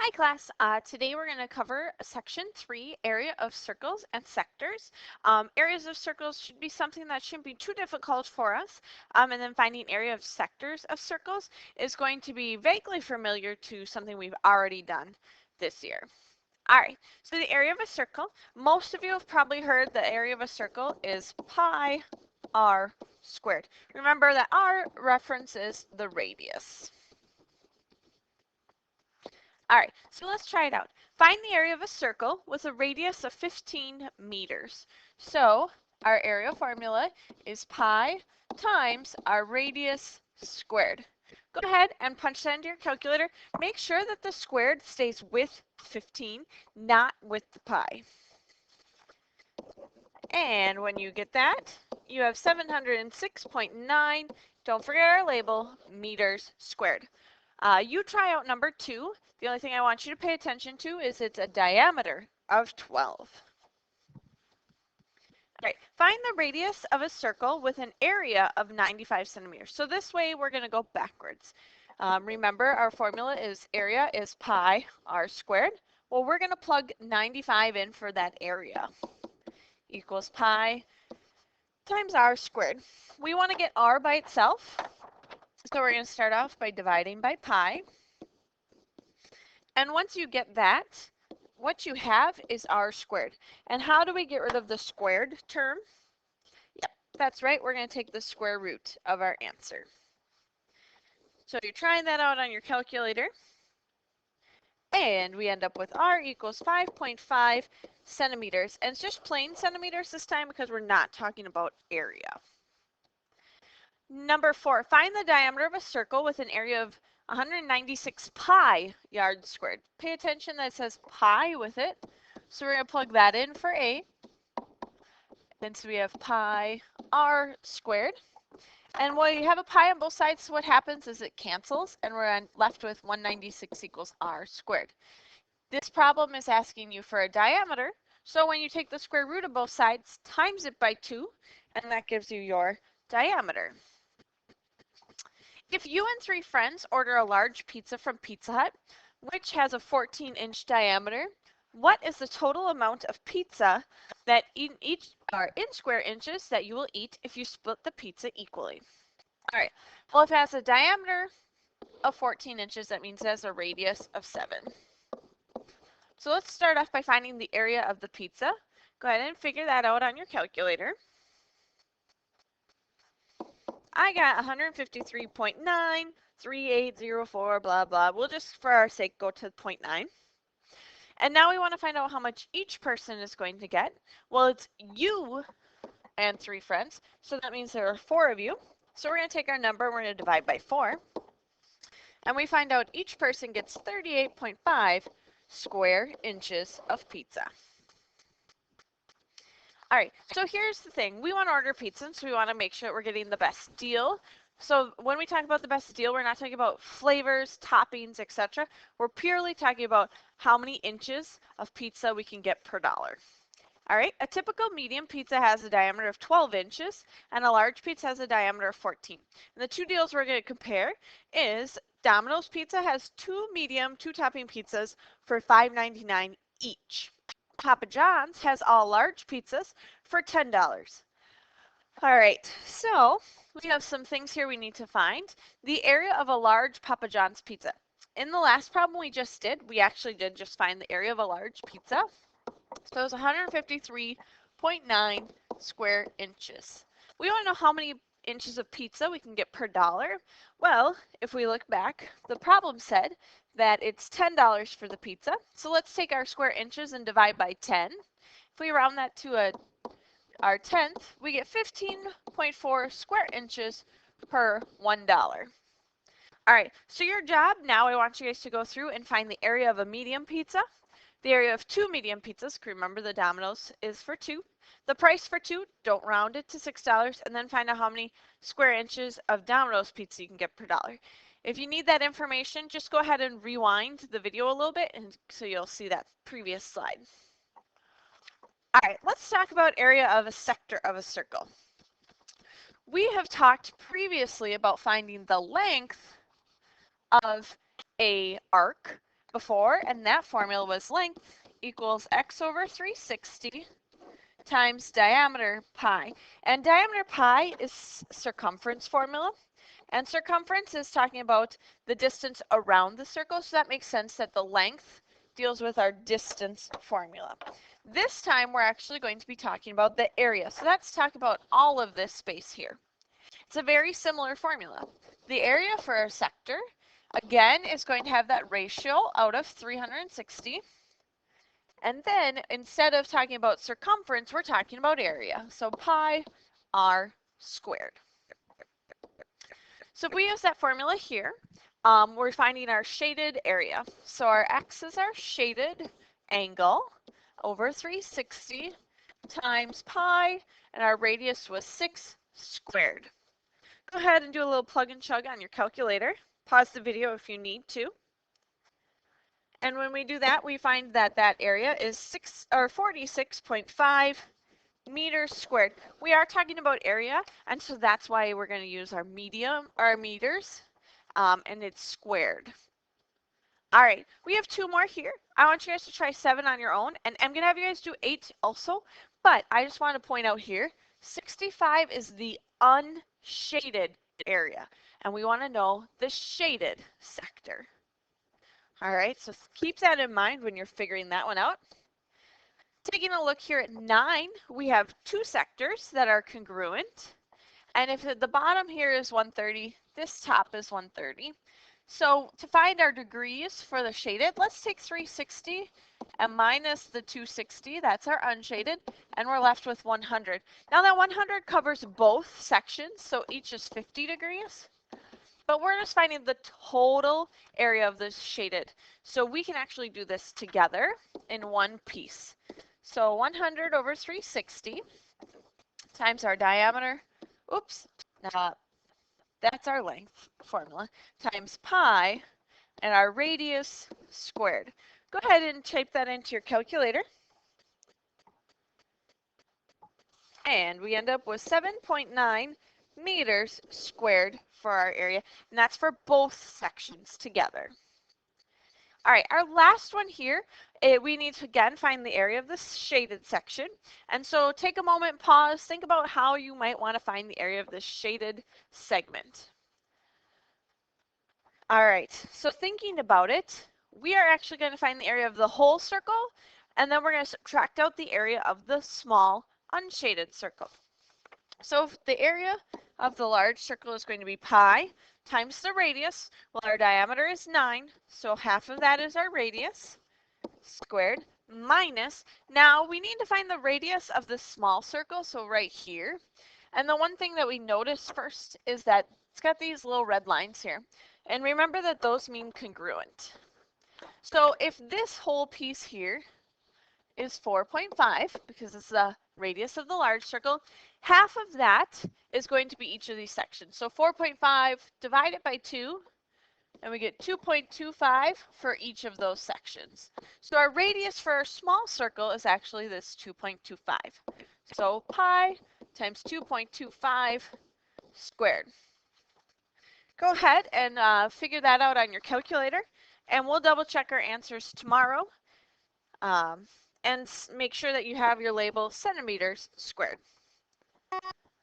Hi class, today we're going to cover section 3, area of circles and sectors. Areas of circles should be something that shouldn't be too difficult for us, and then finding area of sectors of circles is going to be vaguely familiar to something we've already done this year. Alright, so the area of a circle, most of you have probably heard the area of a circle is pi r squared. Remember that r references the radius. All right, so let's try it out. Find the area of a circle with a radius of 15 meters. So our area formula is pi times our radius squared. Go ahead and punch that into your calculator. Make sure that the squared stays with 15, not with the pi. And when you get that, you have 706.9, don't forget our label, meters squared. You try out number 2. The only thing I want you to pay attention to is it's a diameter of 12. All right, find the radius of a circle with an area of 95 centimeters. So this way we're going to go backwards. Remember our formula is area is pi r squared. Well, we're going to plug 95 in for that area. Equals pi times r squared. We want to get r by itself. So we're going to start off by dividing by pi. And once you get that, what you have is r squared. And how do we get rid of the squared term? Yep, that's right. We're going to take the square root of our answer. So you're trying that out on your calculator. And we end up with r equals 5.5 centimeters. And it's just plain centimeters this time because we're not talking about area. Number 4, find the diameter of a circle with an area of 196 pi yards squared. Pay attention that it says pi with it. So we're going to plug that in for A. Then so we have pi r squared. And when you have a pi on both sides, what happens is it cancels, and we're left with 196 equals r squared. This problem is asking you for a diameter. So when you take the square root of both sides, times it by 2, and that gives you your diameter. If you and 3 friends order a large pizza from Pizza Hut, which has a 14-inch diameter, what is the total amount of pizza that in square inches that you will eat if you split the pizza equally? All right, well, if it has a diameter of 14 inches, that means it has a radius of 7. So let's start off by finding the area of the pizza. Go ahead and figure that out on your calculator. I got 153.93804, blah, blah. We'll just, for our sake, go to 0.9. And now we want to find out how much each person is going to get. Well, it's you and 3 friends, so that means there are 4 of you. So we're going to take our number and we're going to divide by 4. And we find out each person gets 38.5 square inches of pizza. All right, so here's the thing. We want to order pizza, so we want to make sure we're getting the best deal. So when we talk about the best deal, we're not talking about flavors, toppings, etc. We're purely talking about how many inches of pizza we can get per dollar. All right, a typical medium pizza has a diameter of 12 inches, and a large pizza has a diameter of 14. And the two deals we're going to compare is Domino's Pizza has 2 medium, 2 topping pizzas for $5.99 each. Papa John's has all large pizzas for $10. All right, so we have some things here we need to find. The area of a large Papa John's pizza. In the last problem we just did, we actually did just find the area of a large pizza. So it's 153.9 square inches. We want to know how many inches of pizza we can get per dollar. Well, if we look back, the problem said that it's $10 for the pizza. So let's take our square inches and divide by 10. If we round that to our tenth, we get 15.4 square inches per $1. All right, so your job now, I want you guys to go through and find the area of a medium pizza, the area of 2 medium pizzas. Remember the Domino's is for 2. The price for 2, don't round it to $6, and then find out how many square inches of Domino's pizza you can get per dollar. If you need that information, just go ahead and rewind the video a little bit, and so you'll see that previous slide. All right, let's talk about area of a sector of a circle. We have talked previously about finding the length of a arc before, and that formula was length equals x over 360 times diameter pi. And diameter pi is circumference formula. And circumference is talking about the distance around the circle, so that makes sense that the length deals with our distance formula. This time we're actually going to be talking about the area. So let's talk about all of this space here. It's a very similar formula. The area for a sector, again, is going to have that ratio out of 360. And then instead of talking about circumference, we're talking about area. So pi r squared. So if we use that formula here, we're finding our shaded area. So our x is our shaded angle over 360 times pi, and our radius was 6 squared. Go ahead and do a little plug and chug on your calculator. Pause the video if you need to. And when we do that, we find that that area is 46.5 meters squared. We are talking about area, and so that's why we're going to use our meters, and it's squared. All right, we have 2 more here. I want you guys to try 7 on your own, and I'm going to have you guys do 8 also, but I just want to point out here, 65 is the unshaded area, and we want to know the shaded sector. All right, so keep that in mind when you're figuring that one out. Taking a look here at 9, we have 2 sectors that are congruent. And if the bottom here is 130, this top is 130. So to find our degrees for the shaded, let's take 360 and minus the 260, that's our unshaded, and we're left with 100. Now that 100 covers both sections, so each is 50 degrees. But we're just finding the total area of the shaded. So we can actually do this together in one piece. So 100 over 360 times our diameter, that's our length formula, times pi, and our radius squared. Go ahead and type that into your calculator. And we end up with 7.9 meters squared for our area, and that's for both sections together. All right, our last one here, we need to again find the area of the shaded section. And so take a moment, pause, think about how you might want to find the area of the shaded segment. All right, so thinking about it, we are actually going to find the area of the whole circle, and then we're going to subtract out the area of the small unshaded circle. So the area of the large circle is going to be pi times the radius. Well, our diameter is 9, so half of that is our radius squared minus, now we need to find the radius of the small circle, so right here. And the one thing that we notice first is that it's got these little red lines here. And remember that those mean congruent. So if this whole piece here is 4.5, because it's the radius of the large circle, half of that is going to be each of these sections. So 4.5 divided by 2, and we get 2.25 for each of those sections. So our radius for our small circle is actually this 2.25. So pi times 2.25 squared. Go ahead and figure that out on your calculator, and we'll double check our answers tomorrow. And make sure that you have your label centimeters squared.